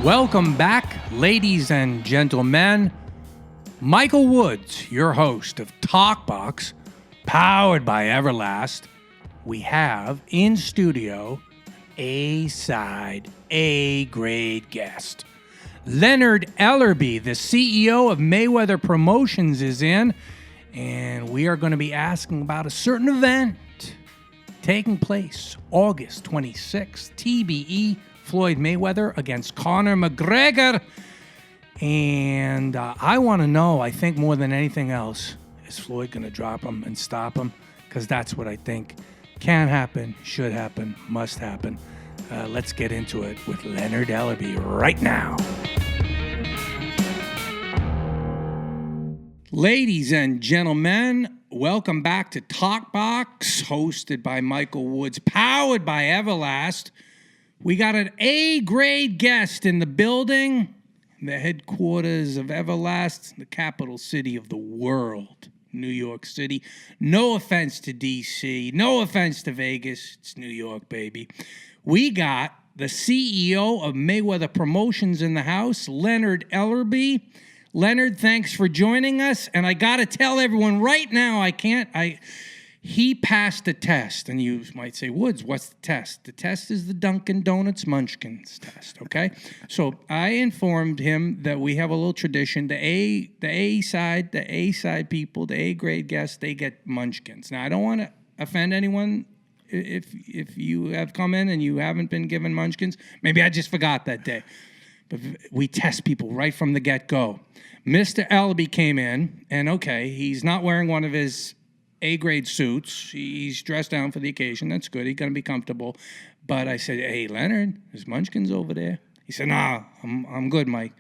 Welcome back, ladies and gentlemen. Micheal Woods, your host of TalkBox, powered by Everlast. We have in studio A-side, A-grade guest. Leonard Ellerbe, the CEO of Mayweather Promotions, is in, and we are going to be asking about a certain event taking place August 26th, TBE, Floyd Mayweather against Conor McGregor. And I want to know, I think more than anything else, is Floyd going to drop him and stop him? Because that's what I think can happen, should happen, must happen. Let's get into it with Leonard Ellerbe right now. Ladies and gentlemen, welcome back to TalkBox, hosted by Micheal Woods, powered by Everlast. We got an A-grade guest in the building, the headquarters of Everlast, the capital city of the world, New York City. No offense to D.C., no offense to Vegas, it's New York, baby. We got the CEO of Mayweather Promotions in the house, Leonard Ellerbe. Leonard, thanks for joining us. And I got to tell everyone right now, he passed the test. And you might say, Woods, what's the test? The test is the Dunkin' Donuts Munchkins test, okay? So I informed him that we have a little tradition. The A-side people, the A-grade guests, they get Munchkins. Now, I don't want to offend anyone if you have come in and you haven't been given Munchkins. Maybe I just forgot that day. But we test people right from the get-go. Mr. Ellerbe came in, and okay, he's not wearing one of his A-grade suits. He's dressed down for the occasion. That's good. He's going to be comfortable. But I said, hey, Leonard, there's Munchkins over there. He said, nah, I'm good, Mike.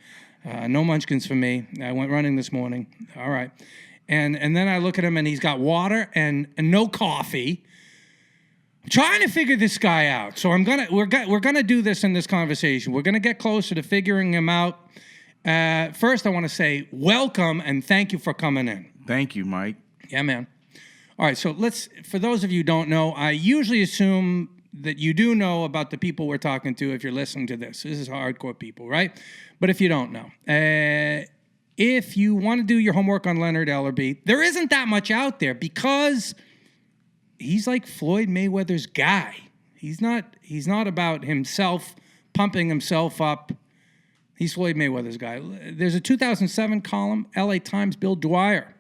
No Munchkins for me. I went running this morning. All right. And then I look at him, and he's got water and no coffee. I'm trying to figure this guy out. So we're gonna do this in this conversation. We're gonna get closer to figuring him out. First, I want to say welcome and thank you for coming in. Thank you, Mike. Yeah, man. All right, so for those of you who don't know, I usually assume that you do know about the people we're talking to if you're listening to this. This is hardcore people, right? But if you don't know, if you want to do your homework on Leonard Ellerbe, there isn't that much out there because he's like Floyd Mayweather's guy. He's not about himself pumping himself up. He's Floyd Mayweather's guy. There's a 2007 column, LA Times, Bill Dwyer.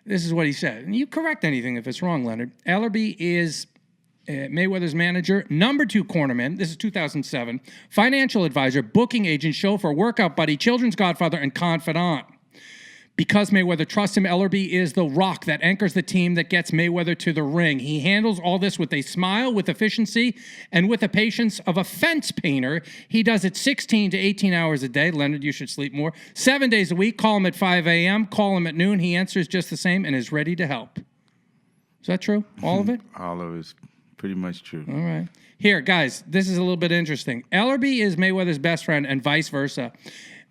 This is what he said. And you correct anything if it's wrong, Leonard. Ellerbe is Mayweather's manager, number 2 cornerman. This is 2007. Financial advisor, booking agent, chauffeur, workout buddy, children's godfather, and confidant. Because Mayweather trusts him, Ellerbe is the rock that anchors the team that gets Mayweather to the ring. He handles all this with a smile, with efficiency, and with the patience of a fence painter. He does it 16 to 18 hours a day. Leonard, you should sleep more. 7 days a week. Call him at 5 a.m. Call him at noon. He answers just the same and is ready to help. Is that true? All of it? All of it's pretty much true. All right. Here, guys, this is a little bit interesting. Ellerbe is Mayweather's best friend and vice versa.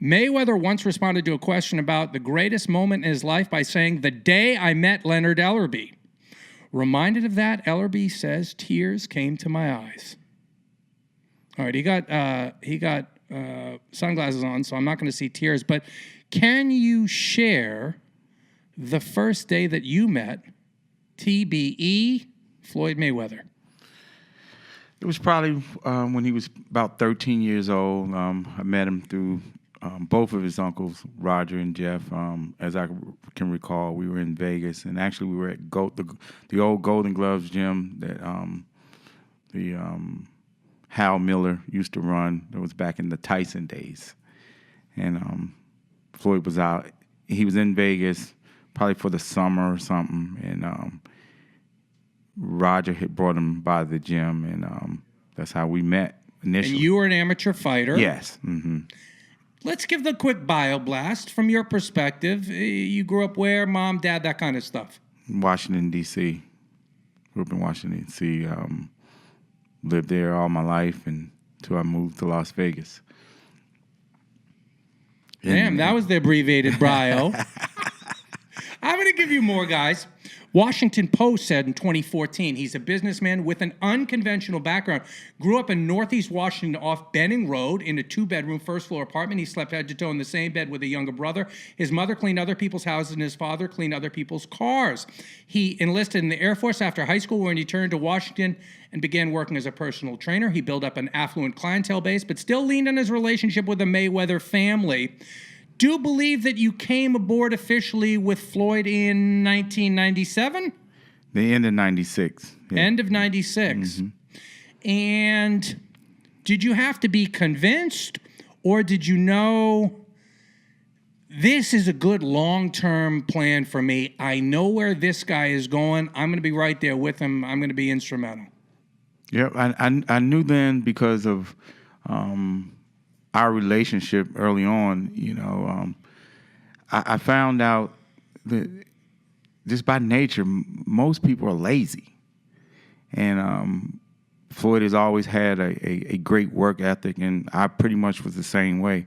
Mayweather once responded to a question about the greatest moment in his life by saying, "The day I met Leonard Ellerbe." Reminded of that, Ellerbe says, "Tears came to my eyes." All right, he got sunglasses on, so I'm not going to see tears. But can you share the first day that you met TBE Floyd Mayweather? It was probably when he was about 13 years old. I met him through both of his uncles, Roger and Jeff. As I can recall, we were in Vegas, and actually we were at the old Golden Gloves gym that Hal Miller used to run. It was back in the Tyson days. And Floyd was out. He was in Vegas probably for the summer or something, and Roger had brought him by the gym, and that's how we met initially. And you were an amateur fighter? Yes. Mm-hmm. Let's give the quick bio blast from your perspective. You grew up where? Mom, dad, that kind of stuff? Washington, D.C. Grew up in Washington, D.C. Lived there all my life until I moved to Las Vegas. Damn, that was the abbreviated bio. I'm going to give you more, guys. Washington Post said in 2014, he's a businessman with an unconventional background. Grew up in Northeast Washington off Benning Road in a 2-bedroom, first-floor apartment. He slept head to toe in the same bed with a younger brother. His mother cleaned other people's houses, and his father cleaned other people's cars. He enlisted in the Air Force after high school, when he returned to Washington and began working as a personal trainer. He built up an affluent clientele base, but still leaned on his relationship with the Mayweather family. Do believe that you came aboard officially with Floyd in 1997? The end of 96. Yeah. End of 96. And did you have to be convinced, or did you know this is a good long-term plan for me? I know where this guy is going. I'm going to be right there with him. I'm going to be instrumental. Yeah, I knew then because of our relationship early on. I found out that just by nature, most people are lazy. And Floyd has always had a great work ethic, and I pretty much was the same way.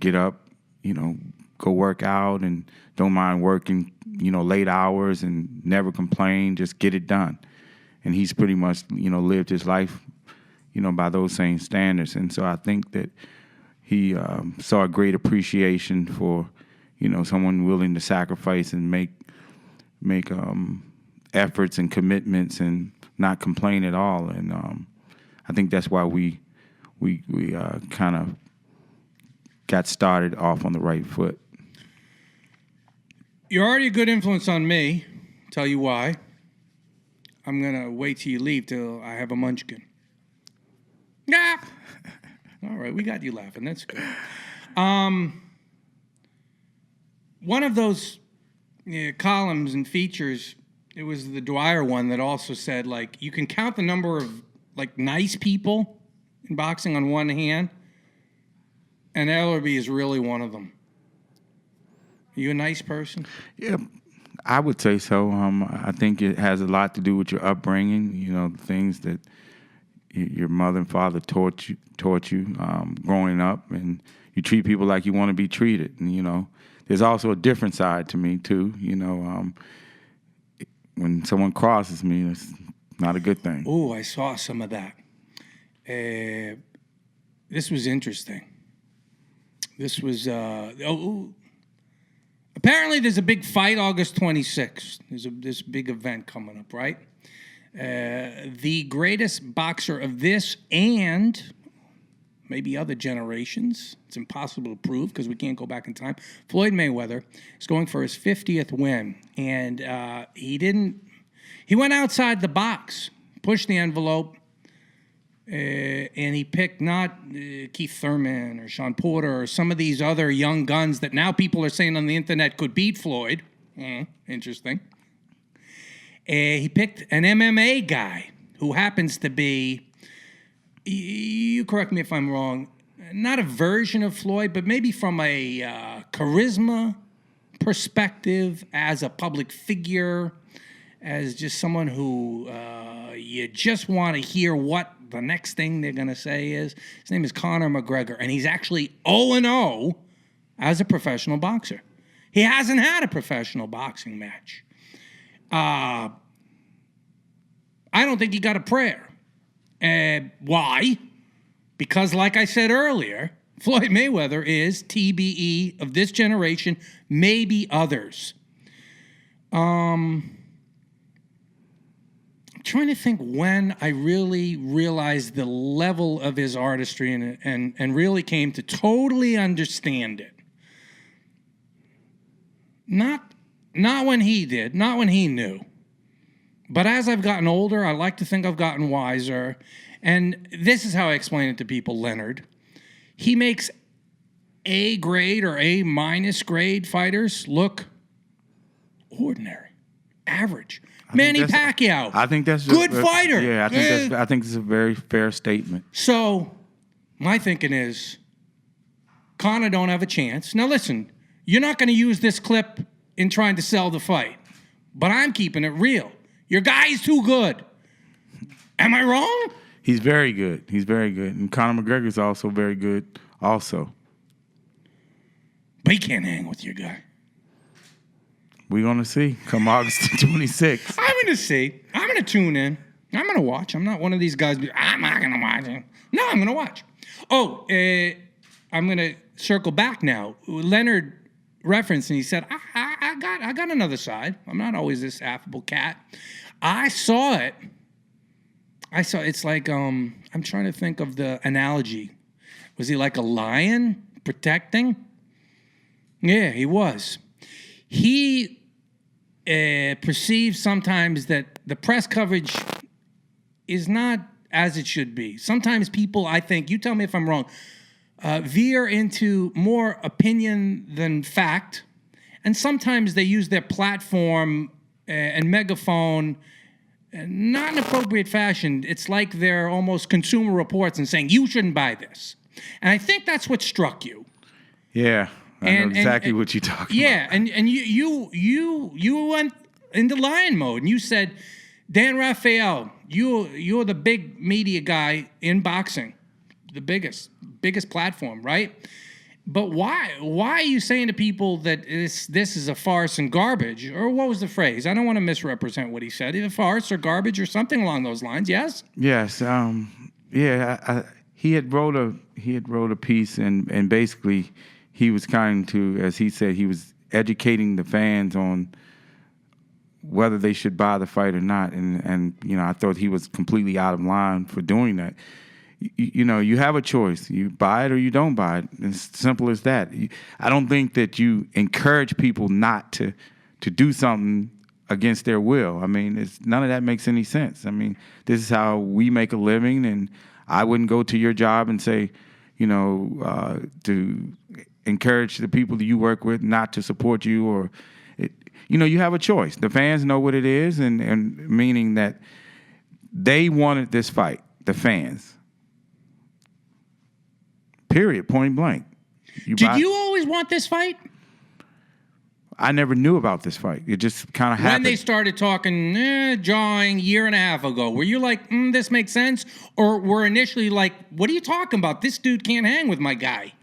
Get up, go work out, and don't mind working, late hours and never complain, just get it done. And he's pretty much, lived his life, by those same standards. And so I think that he saw a great appreciation for, someone willing to sacrifice and make efforts and commitments and not complain at all. And I think that's why we kind of got started off on the right foot. You're already a good influence on me. Tell you why. I'm going to wait till you leave till I have a munchkin. Yeah. All right, we got you laughing. That's good. One of those columns and features, it was the Dwyer one that also said, you can count the number of, nice people in boxing on one hand, and Ellerbe is really one of them. Are you a nice person? Yeah, I would say so. I think it has a lot to do with your upbringing, the things that your mother and father taught you growing up, and you treat people like you want to be treated. And, there's also a different side to me, too. When someone crosses me, it's not a good thing. Oh, I saw some of that. This was interesting. This was, apparently there's a big fight August 26th. There's this big event coming up, right? The greatest boxer of this and maybe other generations, it's impossible to prove because we can't go back in time, Floyd Mayweather is going for his 50th win. And he went outside the box, pushed the envelope, and he picked not Keith Thurman or Sean Porter or some of these other young guns that now people are saying on the internet could beat Floyd. Interesting. He picked an MMA guy who happens to be, you correct me if I'm wrong, not a version of Floyd, but maybe from a charisma perspective, as a public figure, as just someone who you just want to hear what the next thing they're going to say is. His name is Conor McGregor, and he's actually 0-0 as a professional boxer. He hasn't had a professional boxing match. I don't think he got a prayer. Why? Because, like I said earlier, Floyd Mayweather is TBE of this generation, maybe others. I'm trying to think when I really realized the level of his artistry and really came to totally understand it. Not when he did, not when he knew. But as I've gotten older, I like to think I've gotten wiser. And this is how I explain it to people, Leonard. He makes A grade or A minus grade fighters look ordinary, average. Manny Pacquiao. I think that's good fighter. Yeah, I think it's a very fair statement. So my thinking is, Conor don't have a chance. Now listen, you're not going to use this clip in trying to sell the fight, but I'm keeping it real. Your guy's too good. Am I wrong? He's very good. He's very good. And Conor McGregor is also very good also. But he can't hang with your guy. We're going to see come August 26th. I'm going to see. I'm going to tune in. I'm going to watch. I'm not one of these guys. I'm not going to watch it. No, I'm going to watch. Oh, I'm going to circle back now. Leonard referenced and he said, I got another side. I'm not always this affable cat. I saw it. It's like, I'm trying to think of the analogy. Was he like a lion protecting? Yeah, he was. He perceives sometimes that the press coverage is not as it should be. Sometimes people, I think, you tell me if I'm wrong, veer into more opinion than fact. And sometimes they use their platform and megaphone not in appropriate fashion. It's like they're almost Consumer Reports and saying, you shouldn't buy this. And I think that's what struck you. Yeah. I know exactly what you're talking about. Yeah, and you went into lion mode, and you said, Dan Rafael, you're the big media guy in boxing, the biggest platform, right? But why are you saying to people that this is a farce and garbage? Or what was the phrase? I don't want to misrepresent what he said. Either farce or garbage or something along those lines. Yes. Yes. He had wrote a piece, and basically he was kind to, as he said, he was educating the fans on whether they should buy the fight or not. And I thought he was completely out of line for doing that. You have a choice. You buy it or you don't buy it. It's simple as that. I don't think that you encourage people not to do something against their will. I mean, none of that makes any sense. I mean, this is how we make a living, and I wouldn't go to your job and say, to encourage the people that you work with not to support you, or you have a choice. The fans know what it is, and meaning that they wanted this fight, the fans. Period, point blank. Did you always want this fight? I never knew about this fight. It just kind of happened. When they started talking, jawing, year and a half ago, were you like, this makes sense? Or were initially like, what are you talking about? This dude can't hang with my guy.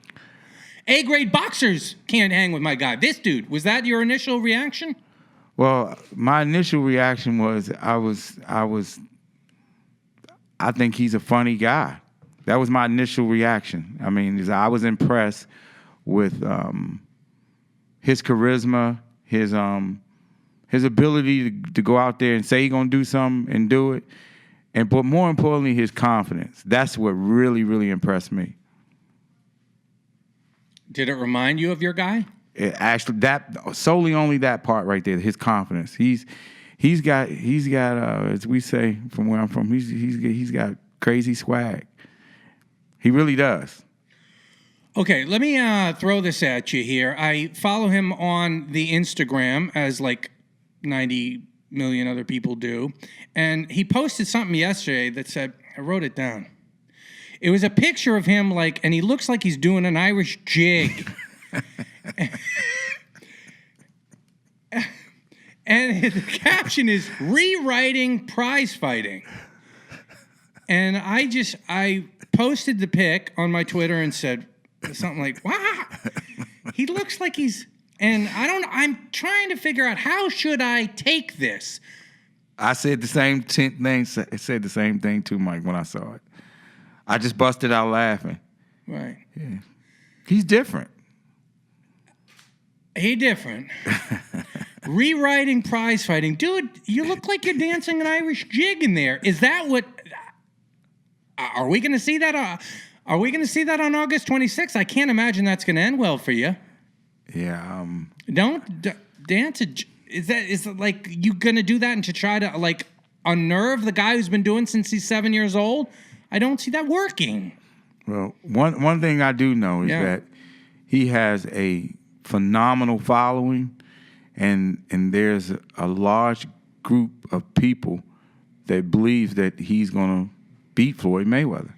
A-grade boxers can't hang with my guy. This dude, was that your initial reaction? Well, my initial reaction was I think he's a funny guy. That was my initial reaction. I mean, I was impressed with his charisma, his ability to go out there and say he's gonna do something and do it, but more importantly, his confidence. That's what really, really impressed me. Did it remind you of your guy? Actually, that solely only that part right there, his confidence. He's got as we say from where I'm from, he's got crazy swag. He really does. Okay, let me throw this at you here. I follow him on the Instagram, as like 90 million other people do. And he posted something yesterday that said, I wrote it down. It was a picture of him, and he looks like he's doing an Irish jig. And the caption is, rewriting prize fighting. And I posted the pic on my Twitter and said something like, wow, he looks like I'm trying to figure out, how should I take this? I said the same thing. I said the same thing too, Mike, when I saw it. I just busted out laughing. Right. Yeah. He's different. He different. Rewriting prize fighting. Dude, you look like you're dancing an Irish jig in there. Is that what... Are we going to see that? Are we going to see that on August 26th? I can't imagine that's going to end well for you. Yeah. Don't dance. Is it like you going to do that and to try to unnerve the guy who's been doing since he's 7 years old? I don't see that working. Well, one thing I do know is that he has a phenomenal following, and there's a large group of people that believe that he's going to beat Floyd Mayweather.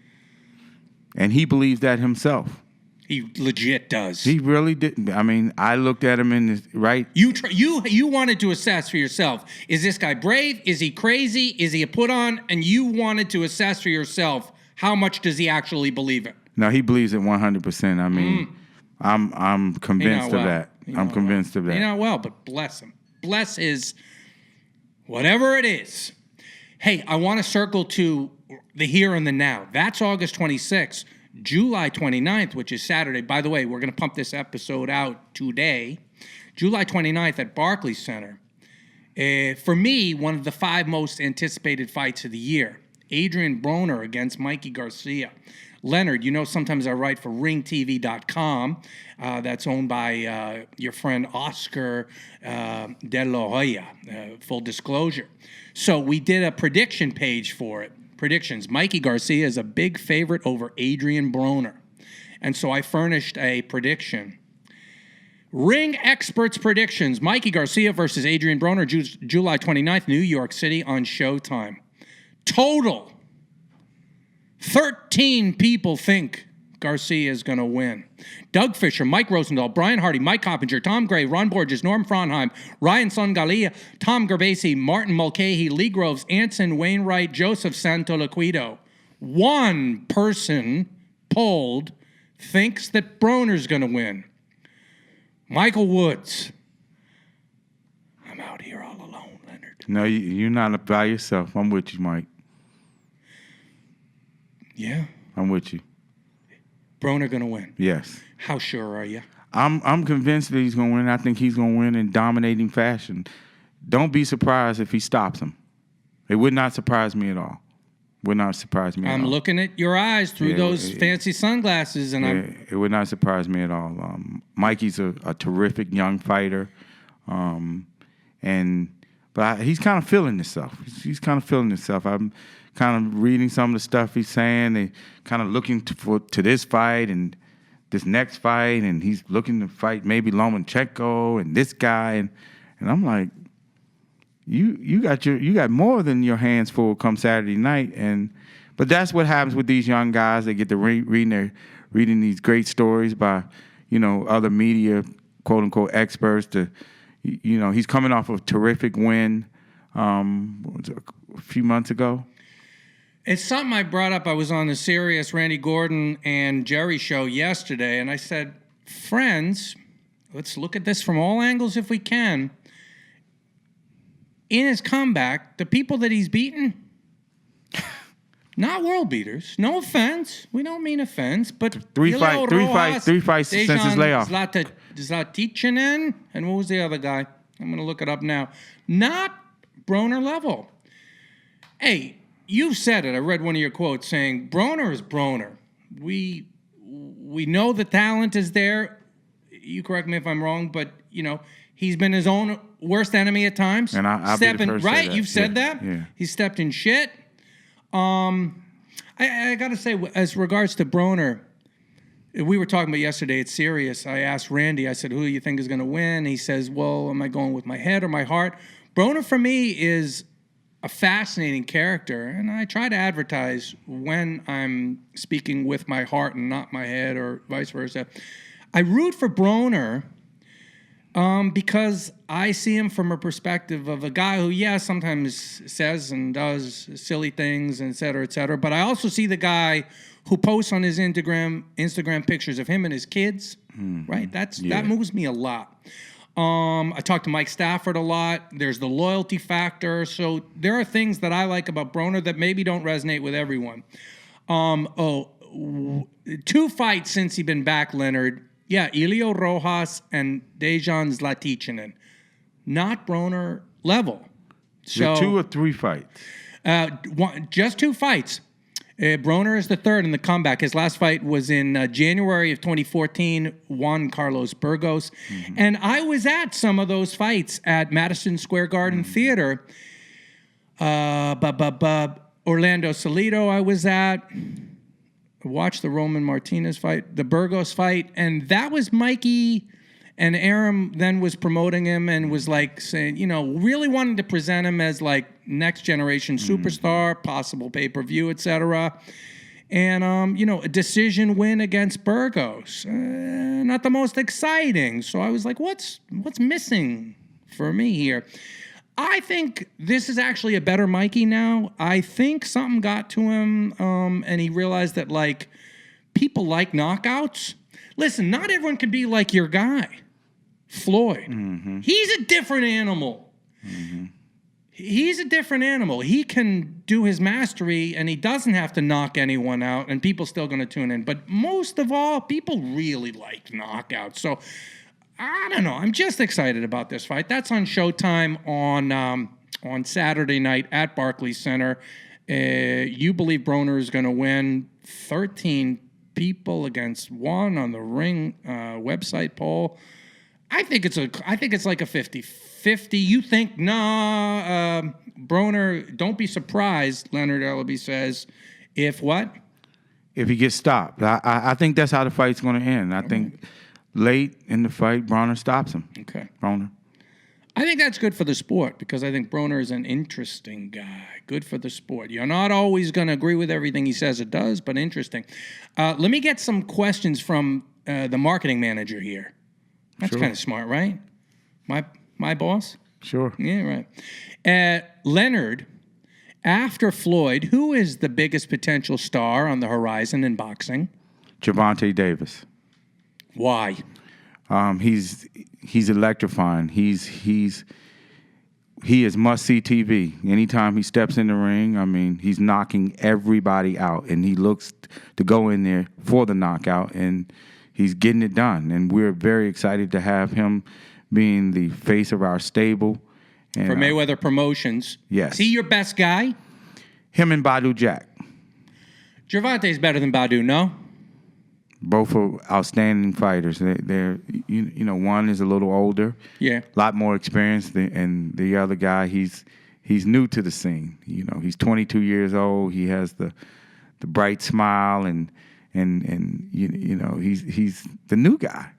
And he believes that himself. He legit does. He really didn't. I mean, I looked at him in this, right? You wanted to assess for yourself. Is this guy brave? Is he crazy? Is he a put on? And you wanted to assess for yourself, how much does he actually believe it? No, he believes it 100%. I mean, I'm convinced of that. I'm convinced of that. He not well, but bless him. bless his whatever it is. Hey, I want to circle to the here and the now. That's August 26th. July 29th, which is Saturday. By the way, we're going to pump this episode out today. July 29th at Barclays Center. For me, one of the 5 most anticipated fights of the year. Adrian Broner against Mikey Garcia. Leonard, you know sometimes I write for ringtv.com. That's owned by your friend Oscar De La Hoya, full disclosure. So we did a prediction page for it. Predictions. Mikey Garcia is a big favorite over Adrian Broner. And so I furnished a prediction. Ring Experts predictions. Mikey Garcia versus Adrian Broner, July 29th, New York City on Showtime. Total 13 people think Garcia is going to win. Doug Fisher, Mike Rosendahl, Brian Hardy, Mike Coppinger, Tom Gray, Ron Borges, Norm Frauenheim, Ryan Songalia, Tom Gerbasi, Martin Mulcahy, Lee Groves, Anson Wainwright, Joseph Santoliquido. One person polled thinks that Broner's going to win. Micheal Woods. I'm out here all alone, Leonard. No, you're not by yourself. I'm with you, Mike. Yeah? I'm with you. Broner going to win? Yes. How sure are you? I'm convinced that he's going to win. I think he's going to win in dominating fashion. Don't be surprised if he stops him. It would not surprise me at all. Would not surprise me at all. I'm looking at your eyes through those fancy sunglasses, and it would not surprise me at all. Mikey's a terrific young fighter, but he's kind of feeling himself. He's kind of feeling himself. I'm kind of reading some of the stuff he's saying. They kind of looking to this fight and this next fight, and he's looking to fight maybe Lomachenko and this guy, and I'm like, you got more than your hands full come Saturday night, but that's what happens with these young guys. They get to reading these great stories by other media, quote unquote experts. He's coming off of a terrific win a few months ago. It's something I brought up. I was on the Sirius Randy Gordon and Jerry show yesterday, and I said, friends, let's look at this from all angles if we can. In his comeback, the people that he's beaten, not world beaters. No offense. We don't mean offense, but three fights since his layoff. Zlatichinen, and what was the other guy? I'm going to look it up now. Not Broner level. Hey, you've said it. I read one of your quotes saying, Broner is Broner. We know the talent is there. You correct me if I'm wrong, but, he's been his own worst enemy at times. And I'll be the first to say that. You've said that? Yeah. He's stepped in shit. I got to say, as regards to Broner, we were talking about yesterday at Sirius. I asked Randy, I said, who do you think is going to win? He says, well, am I going with my head or my heart? Broner, for me, is a fascinating character, and I try to advertise when I'm speaking with my heart and not my head or vice versa. I root for Broner because I see him from a perspective of a guy who, sometimes says and does silly things, and et cetera, but I also see the guy who posts on his Instagram pictures of him and his kids, right? That moves me a lot. I talk to Mike Stafford a lot. There's the loyalty factor. So there are things that I like about Broner that maybe don't resonate with everyone. 2 fights since he's been back, Leonard. Yeah, Elio Rojas and Dejan Zlatichinen. Not Broner level. So 2 or 3 fights? Just 2 fights. Broner is the third in the comeback. His last fight was in January of 2014, Juan Carlos Burgos. Mm-hmm. And I was at some of those fights at Madison Square Garden Theater. Orlando Salido I was at. Watched the Roman Martinez fight, the Burgos fight, and that was Mikey, and Aram then was promoting him and was like saying, really wanting to present him as like next generation superstar, possible pay-per-view, etc. And, a decision win against Burgos. Not the most exciting. So I was like, what's missing for me here? I think this is actually a better Mikey now. I think something got to him, and he realized that, people like knockouts. Listen, not everyone can be like your guy. Floyd. Mm-hmm. He's a different animal. Mm-hmm. He's a different animal. He can do his mastery, and he doesn't have to knock anyone out, and people still going to tune in. But most of all, people really like knockouts. So, I don't know. I'm just excited about this fight. That's on Showtime on Saturday night at Barclays Center. You believe Broner is going to win. 13 people against 1 on the Ring website poll. I think it's like a 50-50. You think, Broner, don't be surprised, Leonard Ellerbe says, if what? If he gets stopped. I think that's how the fight's going to end. I think late in the fight, Broner stops him. Okay. Broner. I think that's good for the sport because I think Broner is an interesting guy. Good for the sport. You're not always going to agree with everything he says it does, but interesting. Let me get some questions from the marketing manager here. That's kind of smart, right? My boss? Sure. Yeah, right. Leonard, after Floyd, who is the biggest potential star on the horizon in boxing? Gervonta Davis. Why? He's electrifying. He is must-see TV. Anytime he steps in the ring, I mean, he's knocking everybody out, and he looks to go in there for the knockout, and he's getting it done. And we're very excited to have him being the face of our stable. And, for Mayweather Promotions. Yes. Is he your best guy? Him and Badu Jack. Gervonta's better than Badu, no? Both are outstanding fighters. They're one is a little older, a lot more experienced, and the other guy he's new to the scene. He's 22 years old. He has the bright smile, and he's the new guy.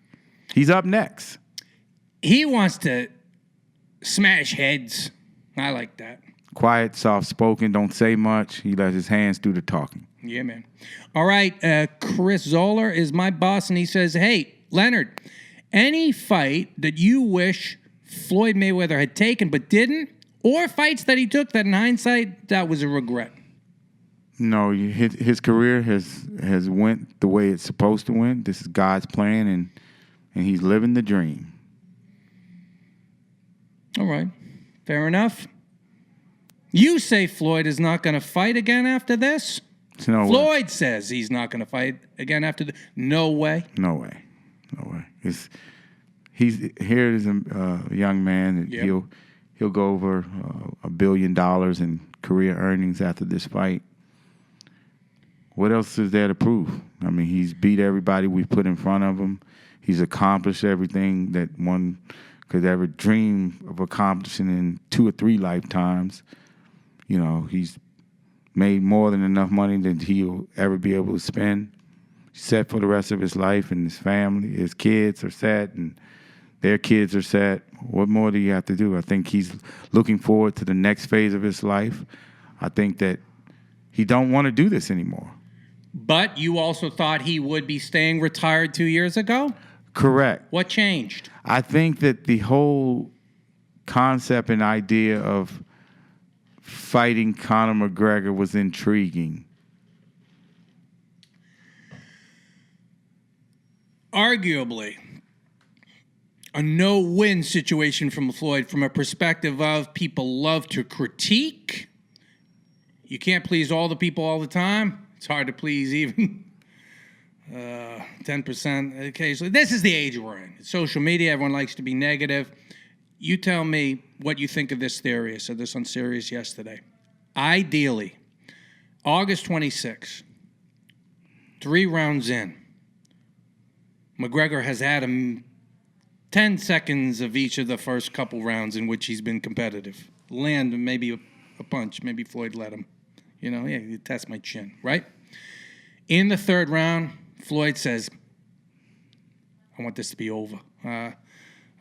He's up next. He wants to smash heads. I like that. Quiet, soft-spoken, don't say much. He lets his hands do the talking. Yeah, man. All right, Chris Zoller is my boss, and he says, hey, Leonard, any fight that you wish Floyd Mayweather had taken but didn't, or fights that he took that in hindsight, that was a regret? No, his career has went the way it's supposed to win. This is God's plan, and he's living the dream. All right. Fair enough. You say Floyd is not going to fight again after this? No Floyd way. says he's not going to fight again after this. No way. No way. No way. Here is a young man. That he'll go over $1 billion in career earnings after this fight. What else is there to prove? I mean, he's beat everybody we've put in front of him. He's accomplished everything that one could ever dream of accomplishing in 2 or 3 lifetimes. He's made more than enough money that he'll ever be able to spend. Set for the rest of his life, and his family, his kids are set, and their kids are set. What more do you have to do? I think he's looking forward to the next phase of his life. I think that he don't want to do this anymore. But you also thought he would be staying retired 2 years ago? Correct. What changed? I think that the whole concept and idea of fighting Conor McGregor was intriguing. Arguably, a no-win situation from Floyd from a perspective of people love to critique. You can't please all the people all the time. It's hard to please even 10% occasionally. This is the age we're in. It's social media. Everyone likes to be negative. You tell me what you think of this theory. I said this on Sirius yesterday. Ideally, August 26, 3 rounds in, McGregor has had him 10 seconds of each of the first couple rounds in which he's been competitive. Land maybe a punch. Maybe Floyd let him. You test my chin, right? In the 3rd round, Floyd says, I want this to be over. I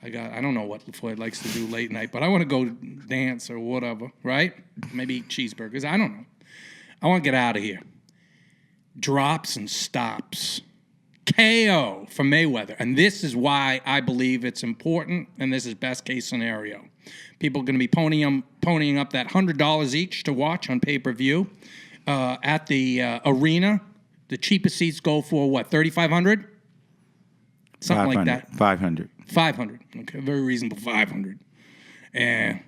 don't know what Floyd likes to do late night, but I want to go dance or whatever, right? Maybe eat cheeseburgers. I don't know. I want to get out of here. Drops and stops. KO for Mayweather. And this is why I believe it's important, and this is best case scenario. People are going to be ponying up that $100 each to watch on pay-per-view at the arena. The cheapest seats go for what, $3,500? Something like that. 500. 500. Okay, very reasonable 500. And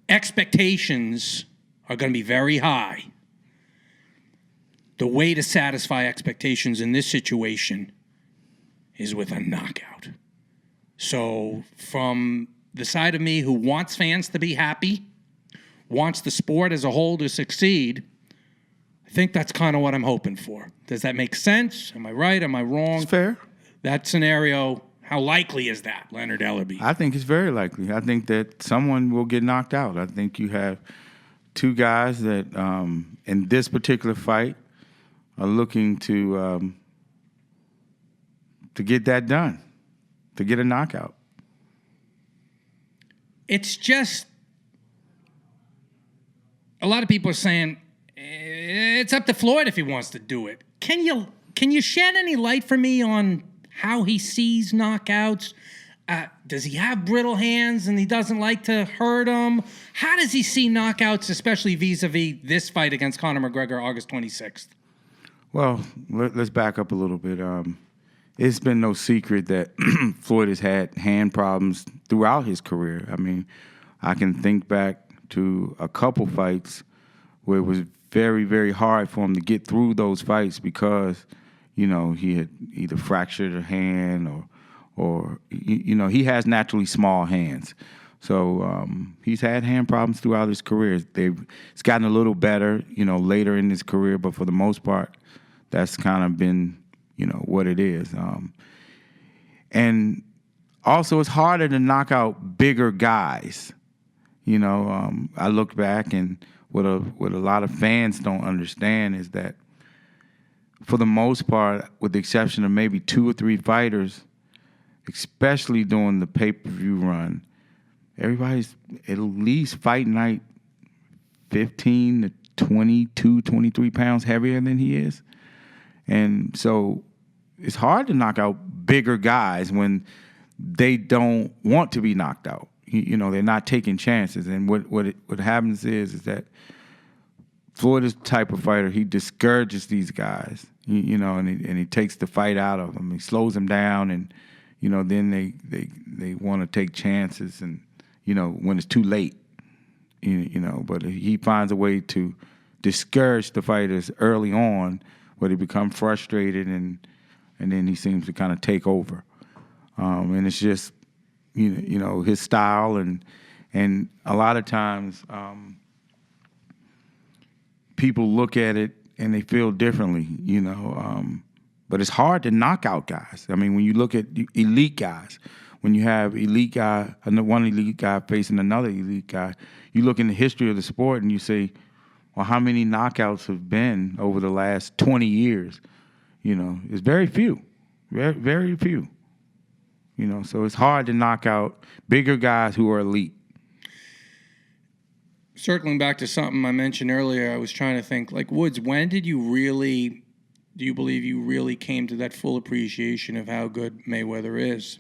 expectations are going to be very high. The way to satisfy expectations in this situation is with a knockout. So from the side of me who wants fans to be happy, wants the sport as a whole to succeed, I think that's kind of what I'm hoping for. Does that make sense? Am I right? Am I wrong? It's fair. That scenario, how likely is that, Leonard Ellerbe? I think it's very likely. I think that someone will get knocked out. I think you have two guys that, in this particular fight, are looking to get that done, to get a knockout. It's just, a lot of people are saying it's up to Floyd if he wants to do it. Can you shed any light for me on how he sees knockouts? Does he have brittle hands and he doesn't like to hurt them? How does he see knockouts, especially vis-a-vis this fight against Conor McGregor August 26th? Well, let's back up a little bit. It's been no secret that Floyd has had hand problems throughout his career. I mean, I can think back to a couple fights where it was very, very hard for him to get through those fights because, he had either fractured a hand or he has naturally small hands. So he's had hand problems throughout his career. It's gotten a little better, later in his career, but for the most part, that's kind of been, what it is. And also, it's harder to knock out bigger guys. I look back, and what a lot of fans don't understand is that, for the most part, with the exception of maybe 2 or 3 fighters, especially during the pay-per-view run, everybody's at least fight night 15 to 22, 23 pounds heavier than he is. And so it's hard to knock out bigger guys when they don't want to be knocked out. They're not taking chances. And what happens is that Floyd is the type of fighter, he discourages these guys, and he takes the fight out of them. He slows them down, and, then they want to take chances, and, when it's too late, but he finds a way to discourage the fighters early on where they become frustrated, and then he seems to kind of take over. And it's just, his style, and a lot of times people look at it and they feel differently, but it's hard to knock out guys. I mean, when you look at elite guys, when you have one elite guy facing another elite guy, you look in the history of the sport and you say, well, how many knockouts have been over the last 20 years? It's very few, very, very few. So it's hard to knock out bigger guys who are elite. Circling back to something I mentioned earlier, I was trying to think, like, Woods, when did you really, do you believe you really came to that full appreciation of how good Mayweather is?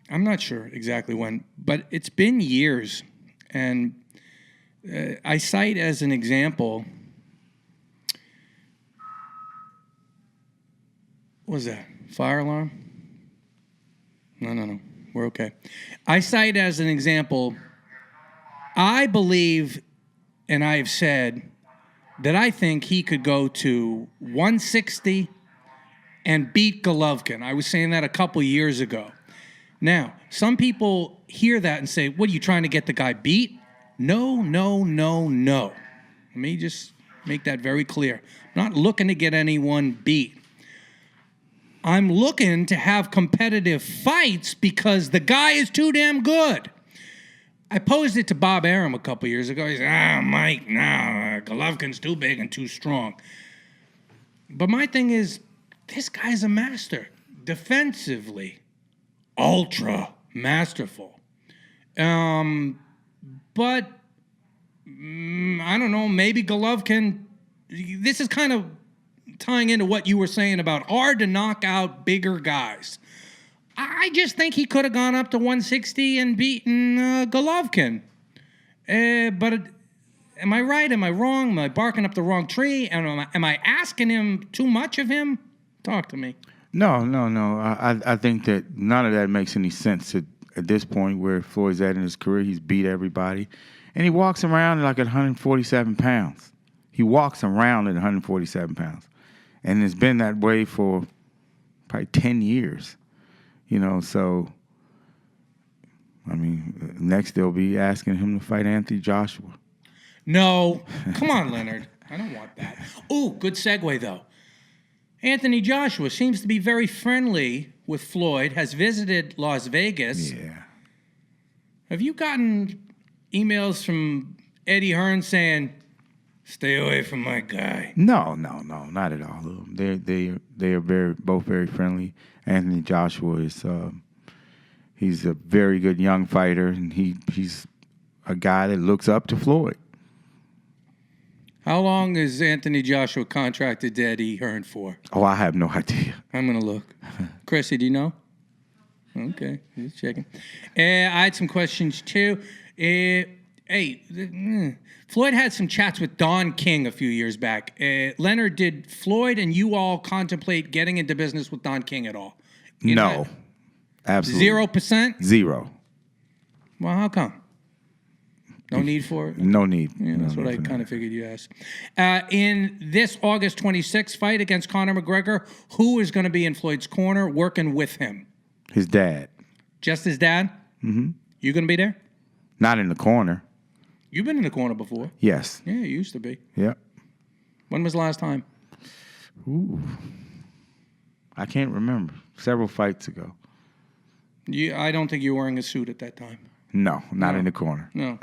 I'm not sure exactly when, but it's been years. And I cite as an example, what was that? Fire alarm? No. We're okay. I cite as an example, I believe, and I have said, that I think he could go to 160 and beat Golovkin. I was saying that a couple years ago. Now, some people hear that and say, what, are you trying to get the guy beat? No. Let me just make that very clear. I'm not looking to get anyone beat. I'm looking to have competitive fights because the guy is too damn good. I posed it to Bob Arum a couple years ago. He said, Mike, Golovkin's too big and too strong. But my thing is, this guy's a master. Defensively, ultra masterful. But, I don't know, maybe Golovkin, this is kind of tying into what you were saying about hard to knock out bigger guys. I just think he could have gone up to 160 and beaten Golovkin. But am I right? Am I wrong? Am I barking up the wrong tree? Am I asking him too much of him? Talk to me. No. I think that none of that makes any sense at this point where Floyd's at in his career. He's beat everybody. And he walks around like at 147 pounds. He walks around at 147 pounds. And it's been that way for probably 10 years. So, I mean, next they'll be asking him to fight Anthony Joshua. No. Come on, Leonard. I don't want that. Ooh, good segue, though. Anthony Joshua seems to be very friendly with Floyd, has visited Las Vegas. Yeah. Have you gotten emails from Eddie Hearn saying, stay away from my guy? No, not at all. They are both very friendly. Anthony Joshua is he's a very good young fighter, and he's a guy that looks up to Floyd. How long is Anthony Joshua contracted to Eddie Hearn for? Oh, I have no idea. I'm going to look. Chrissy, do you know? Okay, just checking. I had some questions, too. Floyd had some chats with Don King a few years back. Leonard, did Floyd and you all contemplate getting into business with Don King at all? No, absolutely. 0%? Zero. Well, how come? No need for it? No need. Yeah, that's what I kind of figured you asked. In this August 26th fight against Conor McGregor, who is going to be in Floyd's corner working with him? His dad. Just his dad? Mm-hmm. You going to be there? Not in the corner. You've been in the corner before. Yes. Yeah, you used to be. Yep. When was the last time? Ooh. I can't remember. Several fights ago. I don't think you were wearing a suit at that time. No, not in the corner. No.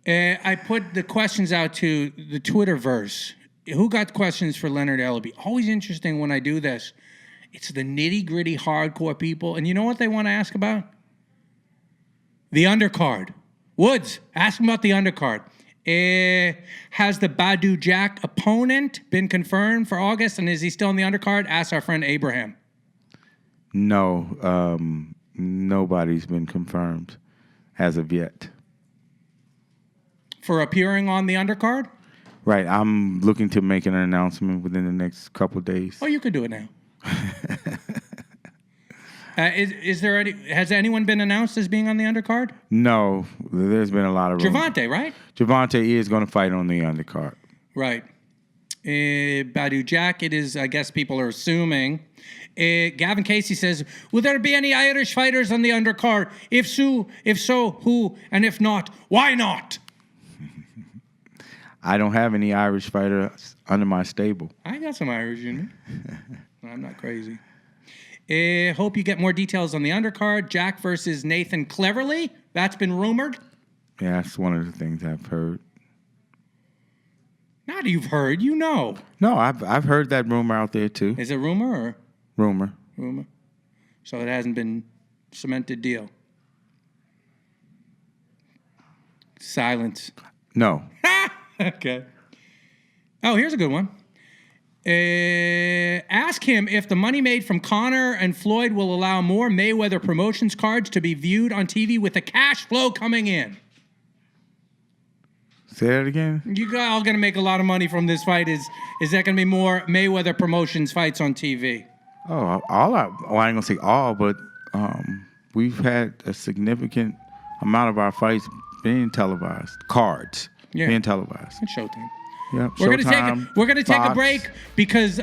I put the questions out to the Twitterverse. Who got questions for Leonard Ellerbe? Always interesting when I do this. It's the nitty-gritty hardcore people. And you know what they want to ask about? The undercard. Woods, ask him about the undercard. Has the Badu Jack opponent been confirmed for August? And is he still in the undercard? Ask our friend Abraham. No, nobody's been confirmed as of yet. For appearing on the undercard? Right. I'm looking to make an announcement within the next couple of days. Oh, you could do it now. Is there has anyone been announced as being on the undercard? No, there's been a lot of Gervonta, right? Gervonta is going to fight on the undercard. Right. Badu Jack, it is, I guess people are assuming. Gavin Casey says, will there be any Irish fighters on the undercard? If so, who? And if not, why not? I don't have any Irish fighters under my stable. I got some Irish in me. I'm not crazy. Hope you get more details on the undercard. Jack versus Nathan Cleverly. That's been rumored. Yeah, that's one of the things I've heard. Not you've heard, you know. No, I've heard that rumor out there too. Is it rumor or? Rumor. So it hasn't been cemented deal. Silence. No. Okay. Oh, here's a good one. Ask him if the money made from Conor and Floyd will allow more Mayweather Promotions cards to be viewed on TV with the cash flow coming in. Say that again? You all going to make a lot of money from this fight. Is there going to be more Mayweather Promotions fights on TV? Oh, I ain't going to say all, but we've had a significant amount of our fights being televised. Cards being televised. It's showtime. Yep. We're gonna take a break because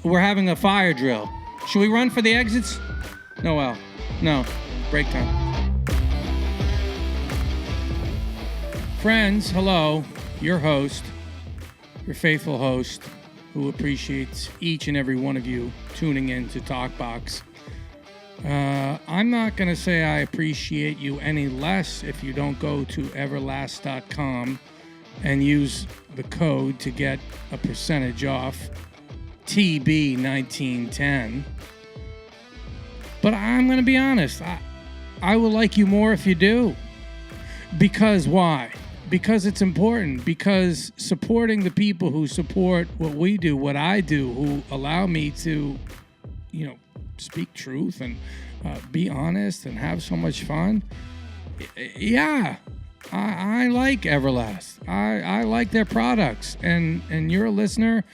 we're having a fire drill. Should we run for the exits? No. Break time. Friends, hello. Your host, your faithful host, who appreciates each and every one of you tuning in to TalkBox. I'm not gonna say I appreciate you any less if you don't go to Everlast.com and use the code to get a percentage off TB1910. But I'm going to be honest. I will like you more if you do. Because why? Because it's important. Because supporting the people who support what we do, what I do, who allow me to, speak truth and be honest and have so much fun. Yeah. I like Everlast. I like their products, and you're a listener,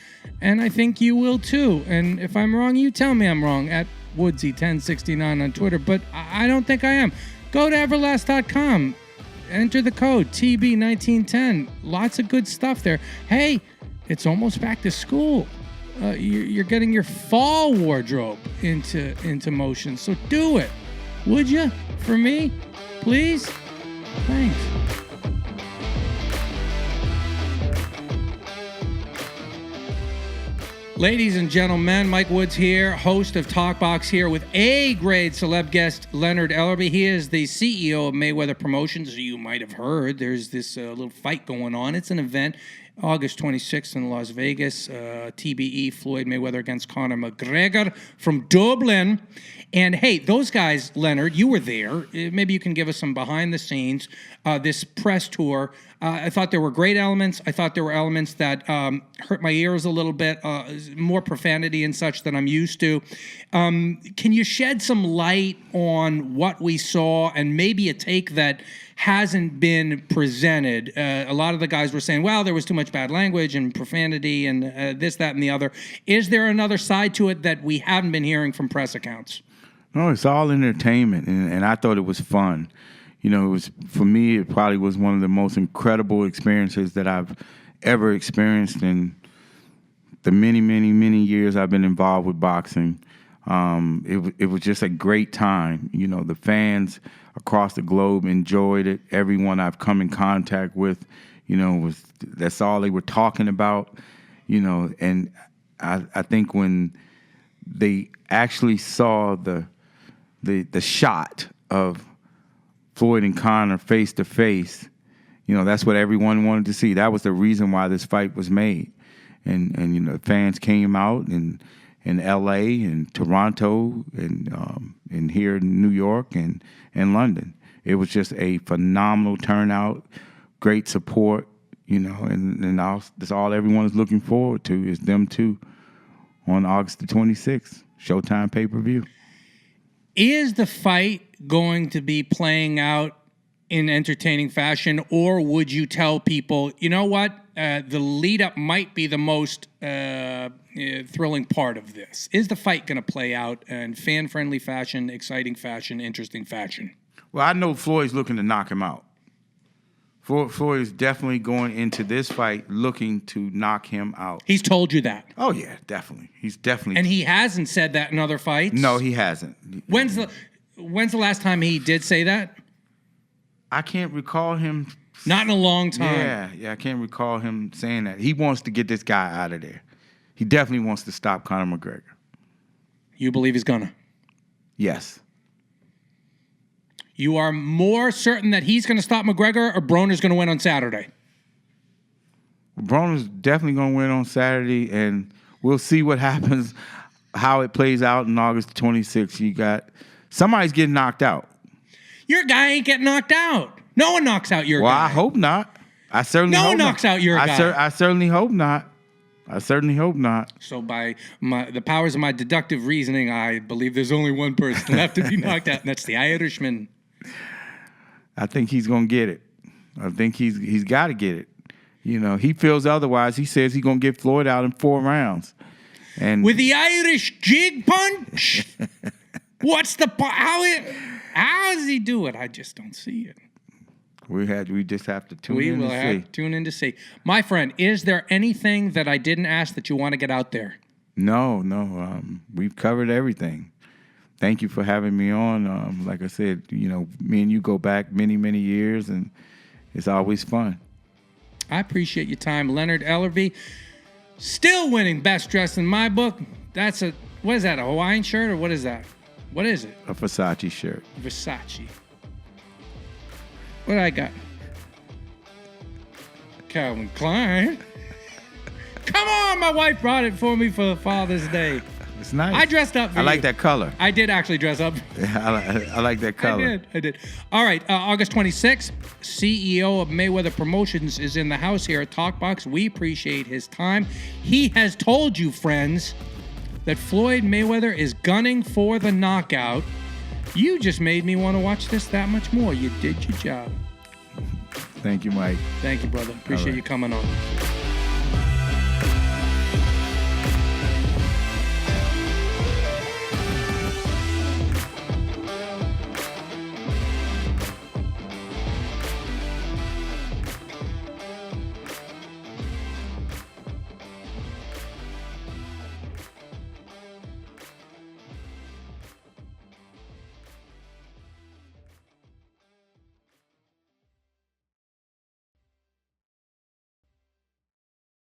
and I think you will too. And if I'm wrong, you tell me I'm wrong at Woodsy1069 on Twitter, but I don't think I am. Go to Everlast.com. Enter the code TB1910. Lots of good stuff there. Hey, it's almost back to school. You're getting your fall wardrobe into motion. So do it. Would you? For me? Please? Thanks. Ladies and gentlemen, Mike Woods here, host of TalkBox, here with A-grade celeb guest Leonard Ellerbe. He is the CEO of Mayweather Promotions. You might have heard there's this little fight going on. It's an event August 26th in Las Vegas. TBE, Floyd Mayweather against Conor McGregor from Dublin. And hey, those guys, Leonard, you were there. Maybe you can give us some behind the scenes. This press tour, I thought there were great elements. I thought there were elements that hurt my ears a little bit, more profanity and such than I'm used to. Can you shed some light on what we saw and maybe a take that hasn't been presented? A lot of the guys were saying, well, there was too much bad language and profanity and this, that, and the other. Is there another side to it that we haven't been hearing from press accounts? No, it's all entertainment, and I thought it was fun. You know, it was, for me, it probably was one of the most incredible experiences that I've ever experienced in the many, many, many years I've been involved with boxing. It was just a great time. You know, the fans across the globe enjoyed it. Everyone I've come in contact with, you know, that's all they were talking about. You know, and I think when they actually saw the shot of Floyd and Conor face to face, you know, that's what everyone wanted to see. That was the reason why this fight was made. And you know, fans came out in L.A. and Toronto and here in New York and London. It was just a phenomenal turnout, great support, you know, and that's all everyone is looking forward to is them two on August the 26th, Showtime pay-per-view. Is the fight going to be playing out in entertaining fashion, or would you tell people, you know what, the lead-up might be the most thrilling part of this? Is the fight going to play out in fan-friendly fashion, exciting fashion, interesting fashion? Well, I know Floyd's looking to knock him out. Floyd is definitely going into this fight looking to knock him out. He's told you that? Oh, yeah, definitely. He's definitely... And he hasn't said that in other fights? No, he hasn't. When's the last time he did say that? I can't recall him... Not in a long time. Yeah, I can't recall him saying that. He wants to get this guy out of there. He definitely wants to stop Conor McGregor. You believe he's gonna? Yes. You are more certain that he's going to stop McGregor or Broner's going to win on Saturday? Broner's definitely going to win on Saturday, and we'll see what happens, how it plays out in August 26th. You got somebody's getting knocked out. Your guy ain't getting knocked out. No one knocks out your guy. Well, I hope not. I certainly hope not. No one knocks out your guy. I certainly hope not. I certainly hope not. So by the powers of my deductive reasoning, I believe there's only one person left to be knocked out, and that's the Irishman. I think he's going to get it. I think he's got to get it. You know, he feels otherwise. He says he's going to get Floyd out in 4 rounds. And with the Irish jig punch? What's the... How does he do it? I just don't see it. We just have to tune in to see. We will have to tune in to see. My friend, is there anything that I didn't ask that you want to get out there? No. We've covered everything. Thank you for having me on. Like I said, you know, me and you go back many, many years, and it's always fun. I appreciate your time. Leonard Ellerbe, still winning Best Dressed in my book. What is that, a Hawaiian shirt, or what is that? What is it? A Versace shirt. Versace. What I got? Calvin Klein. Come on, my wife brought it for me for Father's Day. It's nice. I dressed up for I you. like that color. I did actually dress up. I like that color. I did. All right, August 26th, CEO of Mayweather Promotions is in the house here at TalkBox. We appreciate his time. He has told you, friends, that Floyd Mayweather is gunning for the knockout. You just made me want to watch this that much more. You did your job. Thank you, Mike. Thank you, brother. Appreciate you coming on.